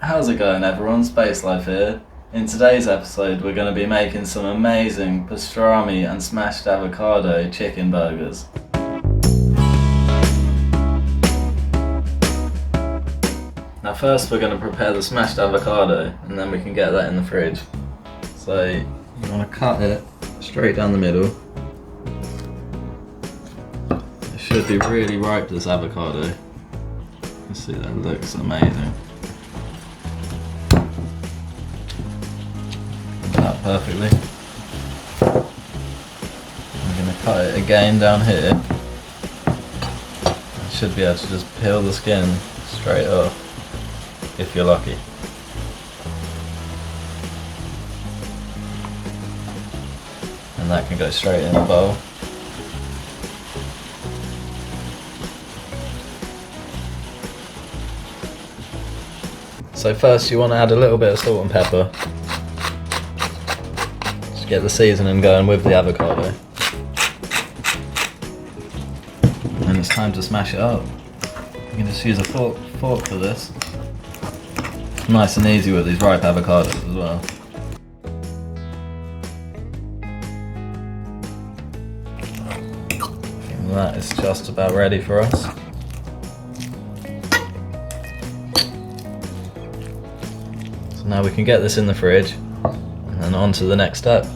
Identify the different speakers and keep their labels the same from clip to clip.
Speaker 1: How's it going everyone, Space Life here. In today's episode we're going to be making some amazing pastrami and smashed avocado chicken burgers. Now first we're going to prepare the smashed avocado and then we can get that in the fridge. So you want to cut it straight down the middle. It should be really ripe, this avocado. You can see that looks amazing. Perfectly. I'm going to cut it again down here. I should be able to just peel the skin straight off if you're lucky. And that can go straight in the bowl. So first you want to add a little bit of salt and pepper. Get the seasoning going with the avocado. And it's time to smash it up. You can just use a fork for this. Nice and easy with these ripe avocados as well. And that is just about ready for us. So now we can get this in the fridge and then on to the next step.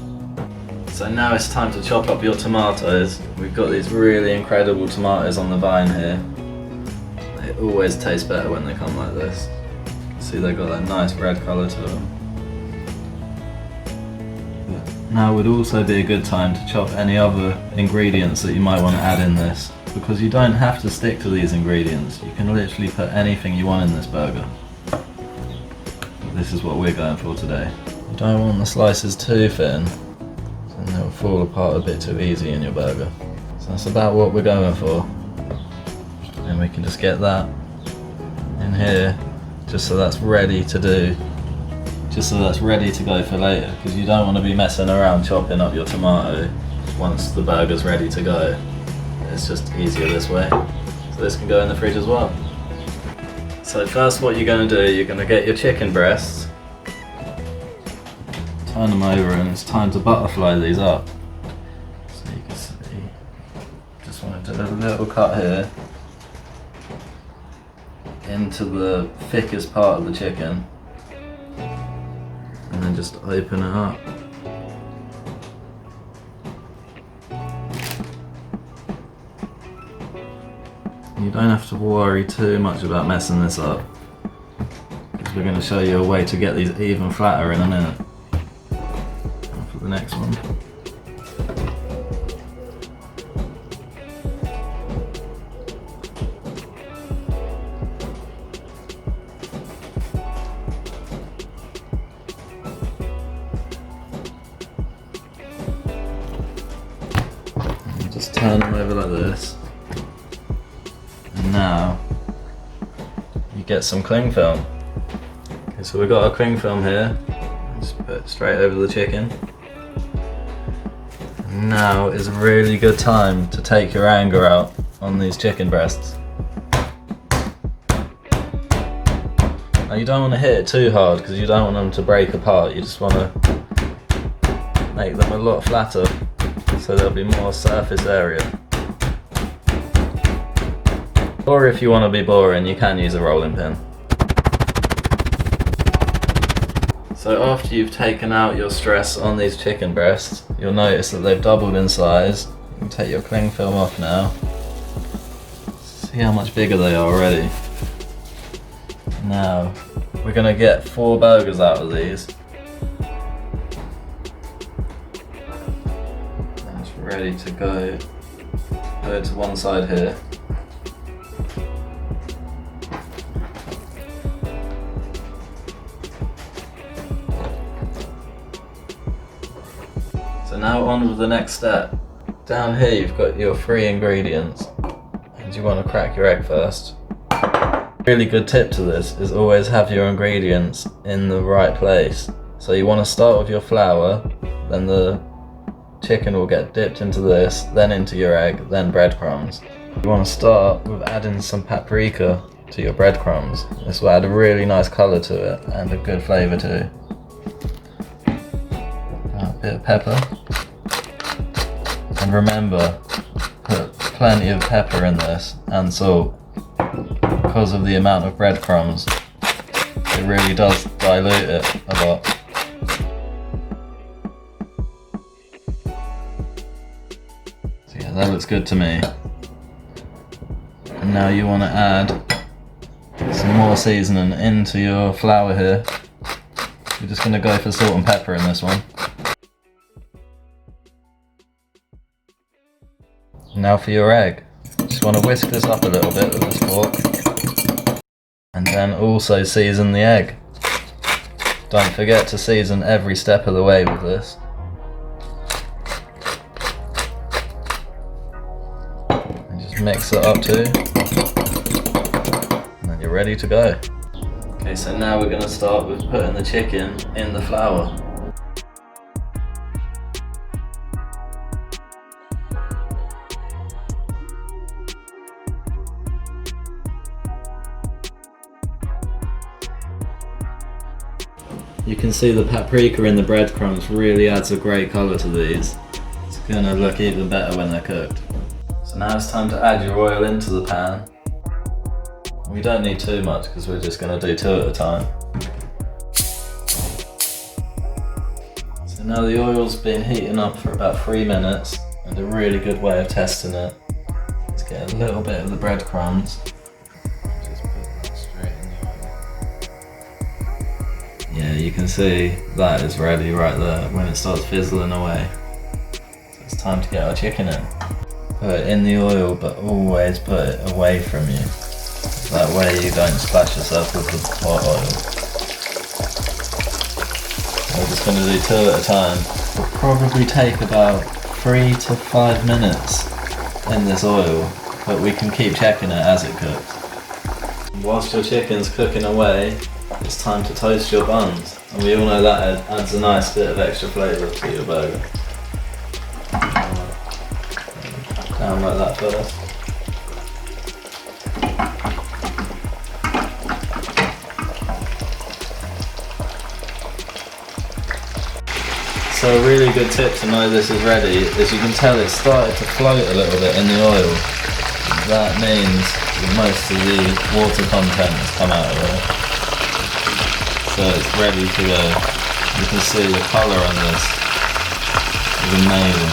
Speaker 1: So now it's time to chop up your tomatoes. We've got these really incredible tomatoes on the vine here. They always taste better when they come like this. See, they've got that nice red colour to them. Now would also be a good time to chop any other ingredients that you might want to add in this, because you don't have to stick to these ingredients. You can literally put anything you want in this burger. This is what we're going for today. You don't want the slices too thin, and they'll fall apart a bit too easy in your burger. So that's about what we're going for. And we can just get that in here, just so that's ready to do, just so that's ready to go for later, because you don't want to be messing around chopping up your tomato once the burger's ready to go. It's just easier this way. So this can go in the fridge as well. So first what you're going to do, you're going to get your chicken breasts, turn them over, and it's time to butterfly these up. So you can see, just want to do a little cut here into the thickest part of the chicken, and then just open it up. You don't have to worry too much about messing this up, because we're going to show you a way to get these even flatter in a minute. The next one. And just turn them over like this. And now you get some cling film. Okay, so we've got our cling film here. Just put it straight over the chicken. Now is a really good time to take your anger out on these chicken breasts. Now you don't want to hit it too hard, because you don't want them to break apart. You just want to make them a lot flatter, so there'll be more surface area. Or if you want to be boring, you can use a rolling pin. So after you've taken out your stress on these chicken breasts, you'll notice that they've doubled in size. You can take your cling film off now. See how much bigger they are already. Now, we're going to get 4 burgers out of these. That's ready to go. Put it to one side here. So now on with the next step. Down here you've got your 3 ingredients, and you want to crack your egg first. Really good tip to this is always have your ingredients in the right place. So you want to start with your flour, then the chicken will get dipped into this, then into your egg, then breadcrumbs. You want to start with adding some paprika to your breadcrumbs. This will add a really nice colour to it and a good flavour too. A bit of pepper. And remember, put plenty of pepper in this and salt. Because of the amount of breadcrumbs, it really does dilute it a lot. So yeah, that looks good to me. And now you want to add some more seasoning into your flour here. We're just going to go for salt and pepper in this one. Now for your egg. Just want to whisk this up a little bit with this fork. And then also season the egg. Don't forget to season every step of the way with this. And just mix it up too. And then you're ready to go. Okay, so now we're going to start with putting the chicken in the flour. You can see the paprika in the breadcrumbs really adds a great colour to these. It's going to look even better when they're cooked. So now it's time to add your oil into the pan. We don't need too much because we're just going to do 2 at a time. So now the oil's been heating up for about 3 minutes, and a really good way of testing it is get a little bit of the breadcrumbs. Yeah, you can see that is ready right there when it starts fizzling away. So it's time to get our chicken in. Put it in the oil, but always put it away from you. That way you don't splash yourself with the hot oil. We're just going to do 2 at a time. It'll probably take about 3 to 5 minutes in this oil, but we can keep checking it as it cooks. Whilst your chicken's cooking away, it's time to toast your buns, and we all know that adds a nice bit of extra flavour to your burger. Down like that first. So a really good tip to know this is ready is you can tell it's started to float a little bit in the oil. That means that most of the water content has come out of it. So it's ready to go. You can see the colour on this is amazing.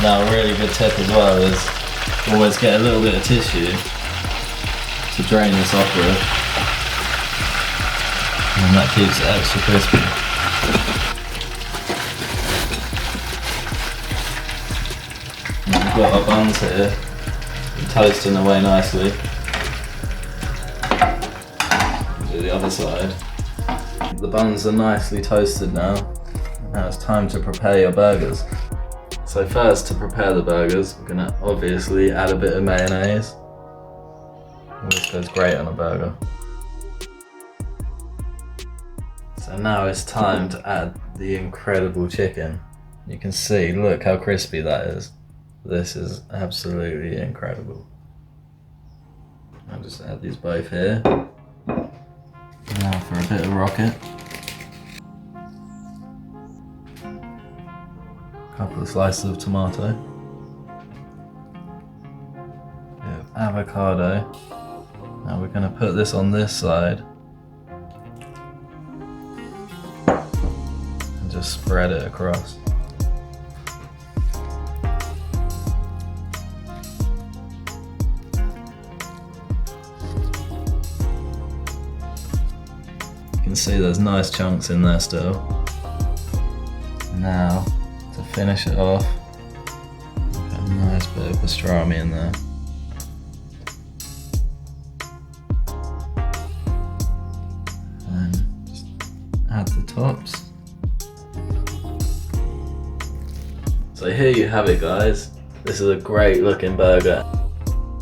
Speaker 1: Now a really good tip as well is always get a little bit of tissue to drain this off with, and that keeps it extra crispy. And we've got our buns here, toasting away nicely. Do the other side. The buns are nicely toasted now. Now it's time to prepare your burgers. So first, to prepare the burgers, we're going to obviously add a bit of mayonnaise. This goes great on a burger. So now it's time to add the incredible chicken. You can see, look how crispy that is. This is absolutely incredible. I'll just add these both here. Now for a bit of rocket. A couple of slices of tomato. A bit of avocado. Now we're going to put this on this side. And just spread it across. You can see there's nice chunks in there still. Now, to finish it off, put a nice bit of pastrami in there. And just add the tops. So here you have it, guys. This is a great looking burger.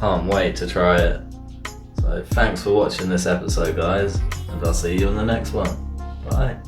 Speaker 1: Can't wait to try it. So thanks for watching this episode, guys. And I'll see you in the next one. Bye.